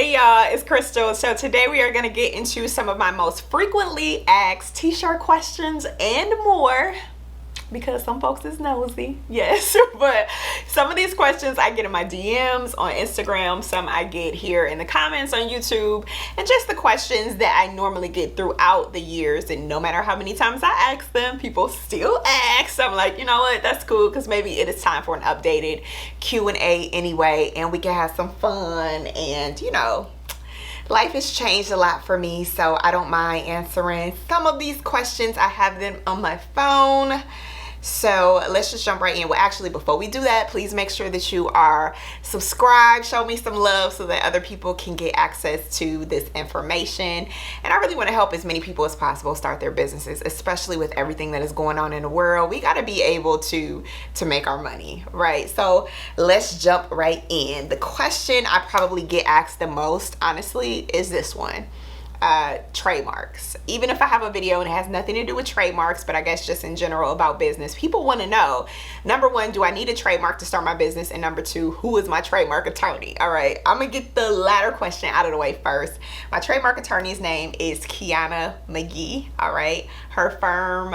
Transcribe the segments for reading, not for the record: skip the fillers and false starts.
Hey y'all, it's Krystal. So today we are going to get into some of my most frequently asked t-shirt questions and more, because some folks is nosy, yes. But some of these questions I get in my DMs on Instagram, some I get here in the comments on YouTube, and just the questions that I normally get throughout the years. And no matter how many times I ask them, people still ask. So I'm like, you know what, that's cool, because maybe it is time for an updated Q&A anyway, and we can have some fun. And you know, life has changed a lot for me, so I don't mind answering some of these questions. I have them on my phone. So let's just jump right in. Well, actually, before we do that, please make sure that you are subscribed. Show me some love so that other people can get access to this information. And I really want to help as many people as possible start their businesses, especially with everything that is going on in the world. We got to be able to make our money, right? So let's jump right in. The question I probably get asked the most, honestly, is this one. Trademarks. Even if I have a video and it has nothing to do with trademarks, but I guess just in general about business, people want to know, number one, do I need a trademark to start my business? And number two, who is my trademark attorney? All right, I'm gonna get the latter question out of the way first. My trademark attorney's name is Kiana McGee. All right, her firm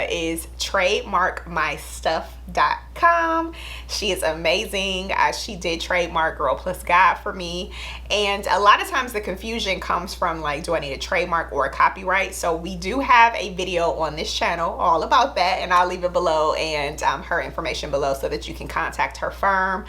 is trademarkmystuff.com. She is amazing. She did trademark Girl Plus Guide for me, and a lot of times the confusion comes from like, do I need a trademark or a copyright? So we do have a video on this channel all about that, and I'll leave it below, and her information below, so that you can contact her firm.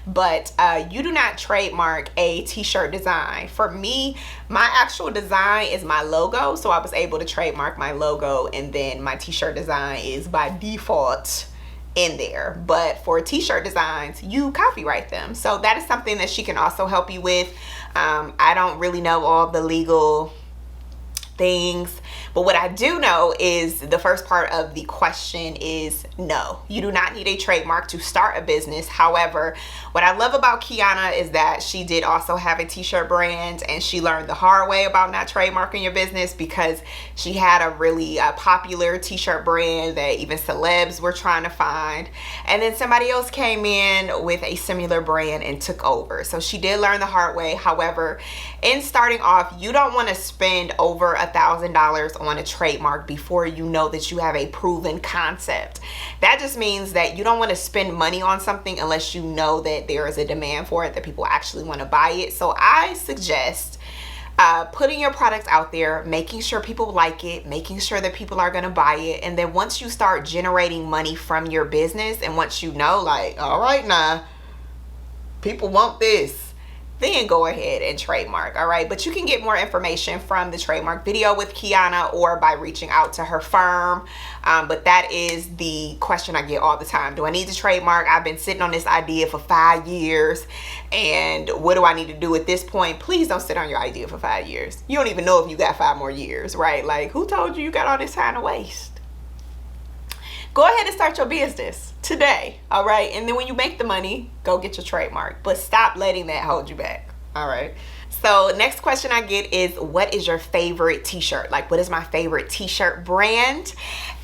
But you do not trademark a t-shirt design. For me, my actual design is my logo, so I was able to trademark my logo, and then my t-shirt design is by default in there. But for t-shirt designs, you copyright them, so that is something that she can also help you with. I don't really know all the legal things, but what I do know is the first part of the question is no, you do not need a trademark to start a business. However, what I love about Kiana is that she did also have a t-shirt brand, and she learned the hard way about not trademarking your business, because she had a really popular t-shirt brand that even celebs were trying to find, and then somebody else came in with a similar brand and took over. So she did learn the hard way. However, in starting off, you don't want to spend over $1,000 on a trademark before you know that you have a proven concept. That just means that you don't want to spend money on something unless you know that there is a demand for it, that people actually want to buy it. So I suggest putting your products out there, making sure people like it, making sure that people are going to buy it. And then once you start generating money from your business, and once you know, like, all right, now people want this, then go ahead and trademark. All right, but you can get more information from the trademark video with Kiana, or by reaching out to her firm. But that is the question I get all the time. Do I need to trademark? I've been sitting on this idea for 5 years, and what do I need to do at this point? Please don't sit on your idea for 5 years. You don't even know if you got 5 more years, right? Like, who told you got all this time to waste? Go ahead and start your business today, all right? And then when you make the money, go get your trademark. But stop letting that hold you back, all right? So next question I get is, what is your favorite t-shirt? Like, what is my favorite t-shirt brand?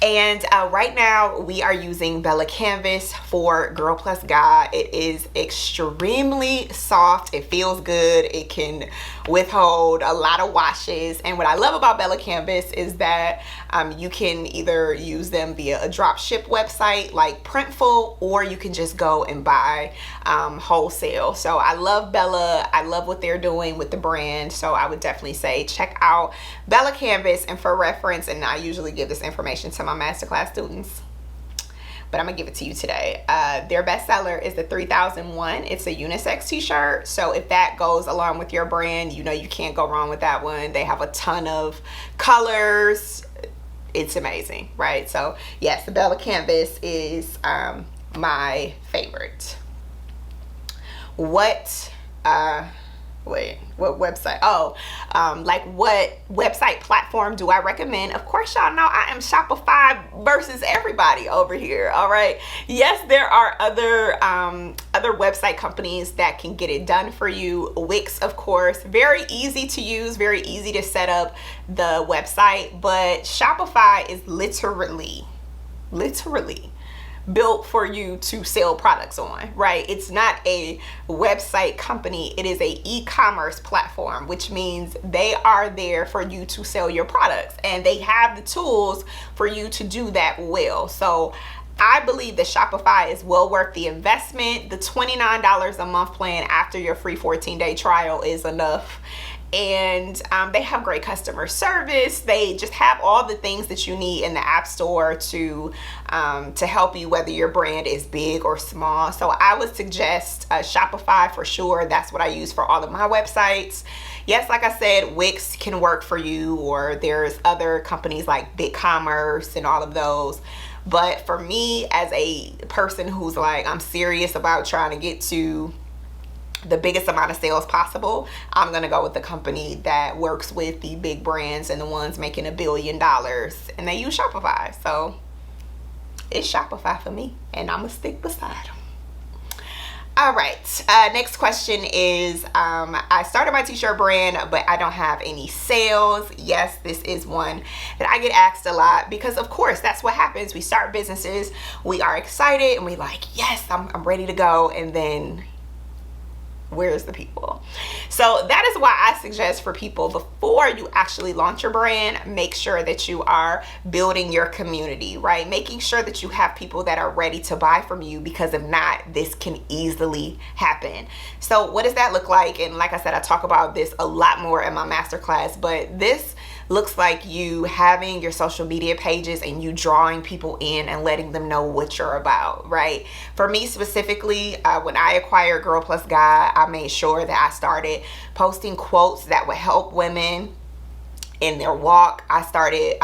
And right now we are using Bella Canvas for Girl Plus Guide. It is extremely soft. It feels good. It can withhold a lot of washes. And what I love about Bella Canvas is that you can either use them via a drop ship website like Printful, or you can just go and buy wholesale. So I love Bella. I love what they're doing with the brand. So I would definitely say check out Bella Canvas. And for reference, and I usually give this information to my masterclass students, but I'm gonna give it to you today. Their bestseller is the 3001. It's a unisex t-shirt. So if that goes along with your brand, you know you can't go wrong with that one. They have a ton of colors. It's amazing, right? So yes, the Bella Canvas is my favorite. What website? Like, what website platform do I recommend? Of course, y'all know I am Shopify versus everybody over here. All right, yes, there are other website companies that can get it done for you. Wix, of course, very easy to use, very easy to set up the website, but Shopify is literally built for you to sell products on, right? It's not a website company. It is a e-commerce platform, which means they are there for you to sell your products, and they have the tools for you to do that well. So I believe that Shopify is well worth the investment. The $29 a month plan after your free 14-day trial is enough. And they have great customer service. They just have all the things that you need in the App Store to help you, whether your brand is big or small. So I would suggest Shopify for sure. That's what I use for all of my websites. Yes, like I said, Wix can work for you, or there's other companies like BigCommerce and all of those. But for me, as a person who's like, I'm serious about trying to get to the biggest amount of sales possible, I'm gonna go with the company that works with the big brands and the ones making $1 billion, and they use Shopify. So it's Shopify for me, and I'm gonna stick beside them. All right, next question is, I started my t-shirt brand, but I don't have any sales. Yes, this is one that I get asked a lot, because of course that's what happens. We start businesses, we are excited, and we like, yes, I'm ready to go, and then where's the people? So that is why I suggest for people, before you actually launch your brand, make sure that you are building your community, right? Making sure that you have people that are ready to buy from you, because if not, this can easily happen. So what does that look like? And like I said, I talk about this a lot more in my masterclass, but this looks like you having your social media pages and you drawing people in and letting them know what you're about, right? For me specifically, when I acquired Girl Plus Guy, I made sure that I started posting quotes that would help women in their walk. I started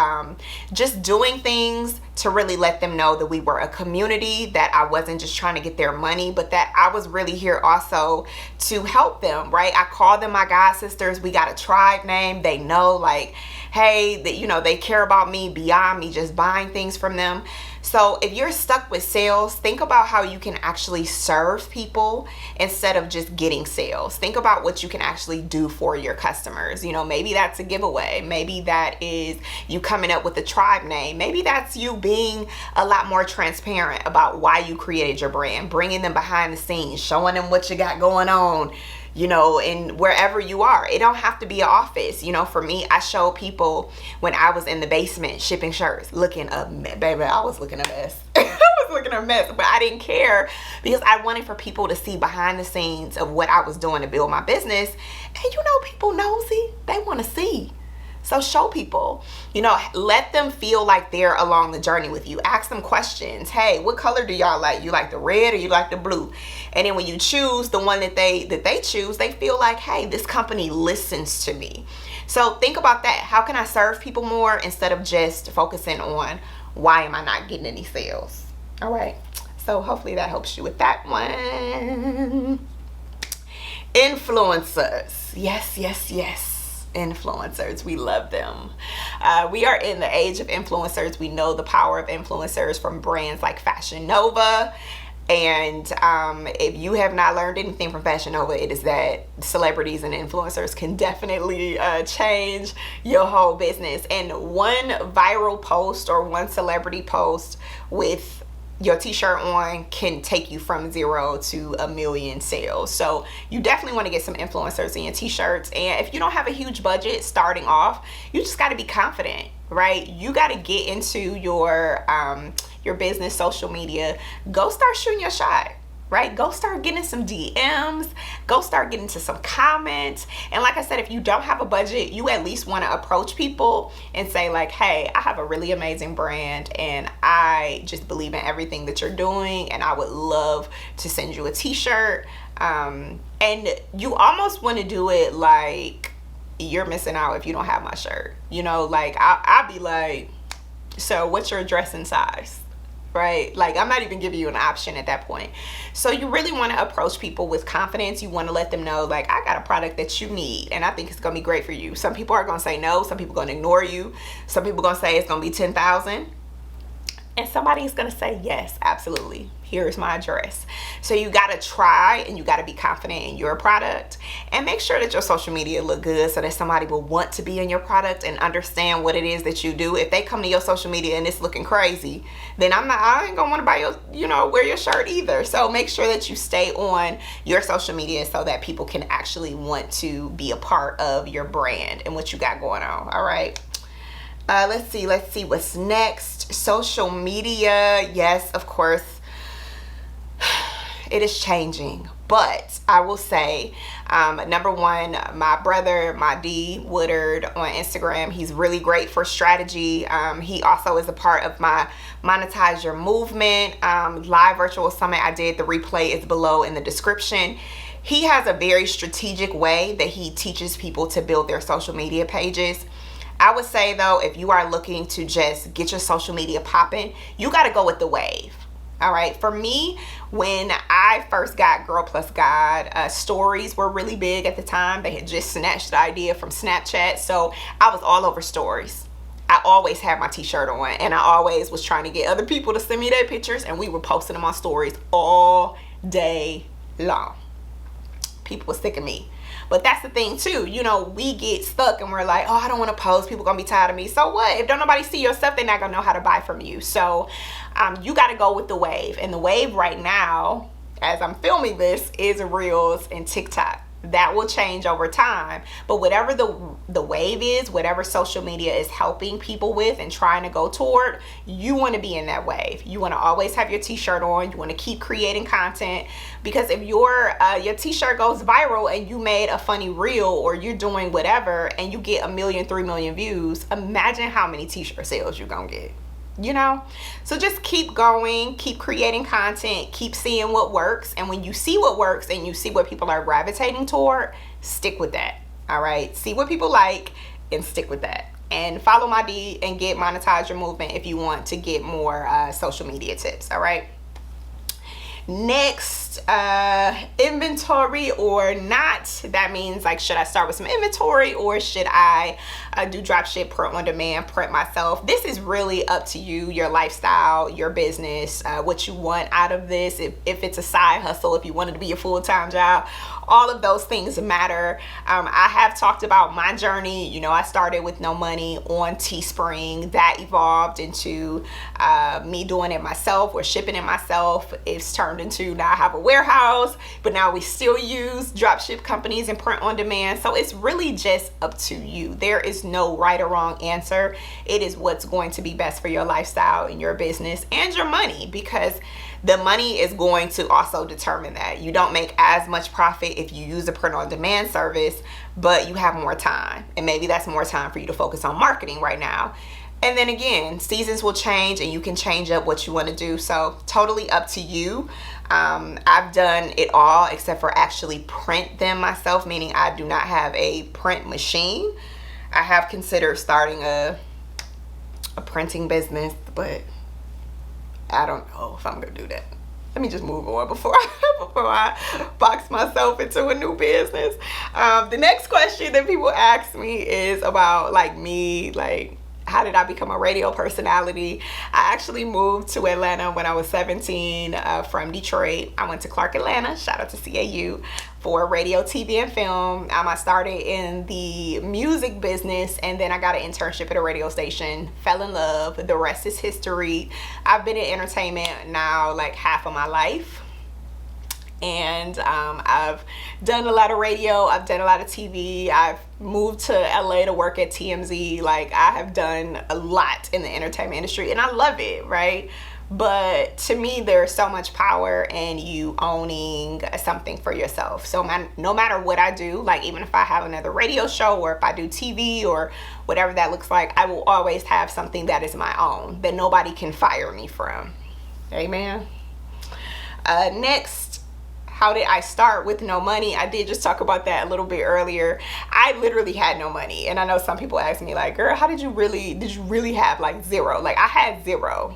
just doing things to really let them know that we were a community, that I wasn't just trying to get their money, but that I was really here also to help them, right? I call them my God sisters. We got a tribe name. They know, like, hey, that, you know, they care about me beyond me just buying things from them. So if you're stuck with sales, think about how you can actually serve people instead of just getting sales. Think about what you can actually do for your customers. You know, maybe that's a giveaway. Maybe that is you coming up with a tribe name. Maybe that's you being a lot more transparent about why you created your brand, bringing them behind the scenes, showing them what you got going on, you know, and wherever you are. It don't have to be an office. You know, for me, I show people when I was in the basement shipping shirts, looking a mess. Baby, I was looking a mess. I was looking a mess, but I didn't care, because I wanted for people to see behind the scenes of what I was doing to build my business. And you know, people nosy, they want to see. So show people, you know, let them feel like they're along the journey with you. Ask them questions. Hey, what color do y'all like? You like the red or you like the blue? And then when you choose the one that they choose, they feel like, hey, this company listens to me. So think about that. How can I serve people more instead of just focusing on why am I not getting any sales? All right. So hopefully that helps you with that one. Influencers. Yes, yes, yes. Influencers, we love them. We are in the age of influencers. We know the power of influencers from brands like Fashion Nova. And if you have not learned anything from Fashion Nova, it is that celebrities and influencers can definitely change your whole business. And one viral post or one celebrity post with your t-shirt on can take you from 0 to 1 million sales. So you definitely want to get some influencers in your t-shirts. And if you don't have a huge budget starting off, you just got to be confident, right? You got to get into your business social media. Go start shooting your shot, right? Go start getting some DMs. Go start getting to some comments. And like I said, if you don't have a budget, you at least want to approach people and say like, hey, I have a really amazing brand and I just believe in everything that you're doing, and I would love to send you a t-shirt. And you almost want to do it like you're missing out if you don't have my shirt. You know, like I'll be like, so what's your dress and size? Right? Like, I'm not even giving you an option at that point. So you really want to approach people with confidence. You want to let them know, like, I got a product that you need and I think it's going to be great for you. Some people are going to say no. Some people are going to ignore you. Some people are going to say it's going to be $10,000. And somebody's gonna say, yes, absolutely, here's my address. So you gotta try, and you gotta be confident in your product, and make sure that your social media look good so that somebody will want to be in your product and understand what it is that you do. If they come to your social media and it's looking crazy, then I ain't gonna want to buy your, wear your shirt either. So make sure that you stay on your social media so that people can actually want to be a part of your brand and what you got going on. All right. Let's see what's next. Social media, yes, of course, it is changing, but I will say, number one, my brother, my D Woodard on Instagram, he's really great for strategy. He also is a part of my Monetize Your Movement live virtual summit I did. The replay is below in the description. He has a very strategic way that he teaches people to build their social media pages. I would say though, if you are looking to just get your social media popping, you got to go with the wave. All right. For me, when I first got Girl Plus God, stories were really big at the time. They had just snatched the idea from Snapchat. So I was all over stories. I always had my t-shirt on, and I always was trying to get other people to send me their pictures, and we were posting them on stories all day long. People were sick of me. But that's the thing too, we get stuck and we're like, oh, I don't want to post, people gonna be tired of me. So what? If don't nobody see your stuff, they're not gonna know how to buy from you. So you got to go with the wave. And the wave right now, as I'm filming this, is Reels and TikTok. That will change over time. But whatever the wave is, whatever social media is helping people with and trying to go toward, you want to be in that wave. You want to always have your t-shirt on. You want to keep creating content, because if your t-shirt goes viral and you made a funny reel, or you're doing whatever and you get 1 million, 3 million views, imagine how many t-shirt sales you're gonna get. So just keep going, keep creating content, keep seeing what works. And when you see what works and you see what people are gravitating toward, stick with that. All right. See what people like and stick with that. And follow my D and get Monetize Your Movement if you want to get more social media tips. All right. Next, inventory or not. That means, like, should I start with some inventory, or should I do drop ship, print on demand, print myself? This is really up to you, your lifestyle, your business, what you want out of this. If it's a side hustle, if you want it to be a full-time job, all of those things matter. I have talked about my journey. I started with no money on Teespring. That evolved into me doing it myself or shipping it myself. It's turned into now I have a warehouse, but now we still use drop ship companies and print on demand. So it's really just up to you. There is no right or wrong answer. It is what's going to be best for your lifestyle and your business and your money, because the money is going to also determine that. You don't make as much profit if you use a print on demand service, but you have more time, and maybe that's more time for you to focus on marketing right now. And then again, seasons will change and you can change up what you want to do. So totally up to you. I've done it all except for actually print them myself, meaning I do not have a print machine. I have considered starting a printing business, but I don't know if I'm gonna do that. Let me just move on before I box myself into a new business. The next question that people ask me is about me, how did I become a radio personality? I actually moved to Atlanta when I was 17 from Detroit. I went to Clark Atlanta, shout out to CAU, for radio, TV, and film. I started in the music business, and then I got an internship at a radio station, fell in love. The rest is history. I've been in entertainment now half of my life. And I've done a lot of radio, I've done a lot of TV, I've moved to LA to work at TMZ. I have done a lot in the entertainment industry, and I love it, right? But to me, there's so much power in you owning something for yourself. So no matter what I do, even if I have another radio show, or if I do TV, or whatever that looks like, I will always have something that is my own, that nobody can fire me from. Amen. Next, how did I start with no money? I did just talk about that a little bit earlier. I literally had no money. And I know some people ask me girl, how did you really have zero? I had zero,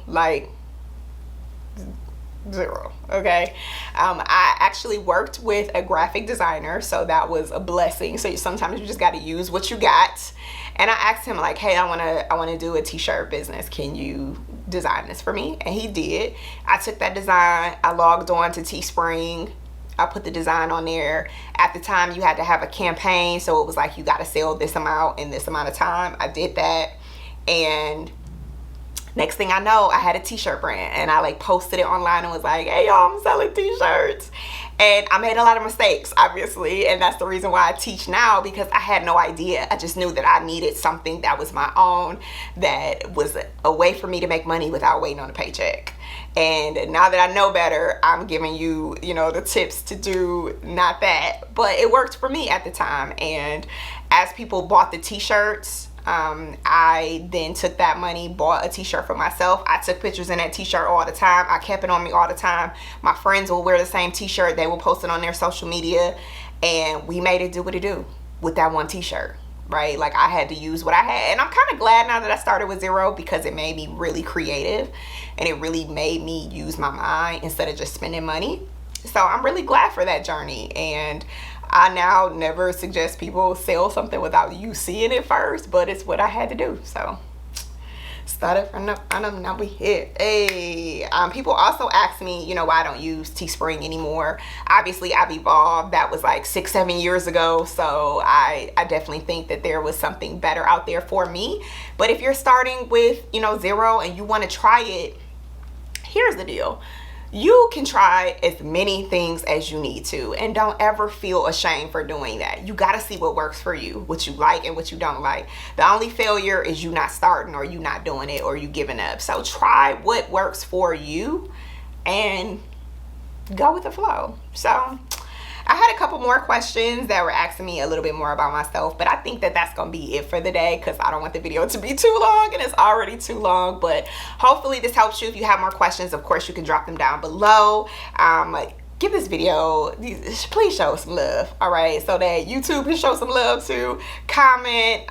zero. Okay. I actually worked with a graphic designer, so that was a blessing. So sometimes you just got to use what you got. And I asked him hey, I want to do a t-shirt business. Can you design this for me, and he did. I took that design, I logged on to Teespring, I put the design on there. At the time, you had to have a campaign, so it was like you got to sell this amount in this amount of time. I did that, and next thing I know, I had a t-shirt brand, and I like posted it online and was like, hey y'all, I'm selling t-shirts. And I made a lot of mistakes, obviously, and that's the reason why I teach now, because I had no idea. I just knew that I needed something that was my own, that was a way for me to make money without waiting on a paycheck. And now that I know better, I'm giving you, you know, the tips to do not that. But it worked for me at the time. And as people bought the t-shirts, I then took that money, bought a t-shirt for myself. I took pictures in that t-shirt all the time. I kept it on me all the time. My friends will wear the same t-shirt. They will post it on their social media, and we made it do what it do with that one t-shirt, right? Like, I had to use what I had, and I'm kind of glad now that I started with zero, because it made me really creative, and it really made me use my mind instead of just spending money. So I'm really glad for that journey, and I now never suggest people sell something without you seeing it first, but it's what I had to do. So started from the bottom, now we here. Hey, people also ask me, you know, why I don't use Teespring anymore. Obviously, I've evolved. That was like 6-7 years ago, so I definitely think that there was something better out there for me. But if you're starting with, you know, zero and you want to try it, here's the deal. You can try as many things as you need to, and don't ever feel ashamed for doing that. You got to see what works for you, what you like and what you don't like. The only failure is you not starting, or you not doing it, or you giving up. So try what works for you and go with the flow. So I had a couple more questions that were asking me a little bit more about myself, but I think that that's going to be it for the day, because I don't want the video to be too long, and it's already too long. But hopefully this helps you. If you have more questions, of course, you can drop them down below. Give this video, please show some love, all right, so that YouTube can show some love too. Comment.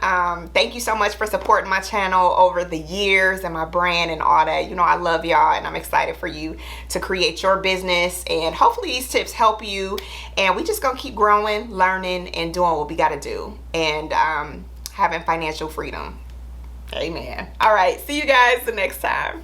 Thank you so much for supporting my channel over the years and my brand and all that. You know, I love y'all, and I'm excited for you to create your business, and hopefully these tips help you, and we just gonna keep growing, learning, and doing what we gotta do, and having financial freedom. Amen. All right, see you guys the next time.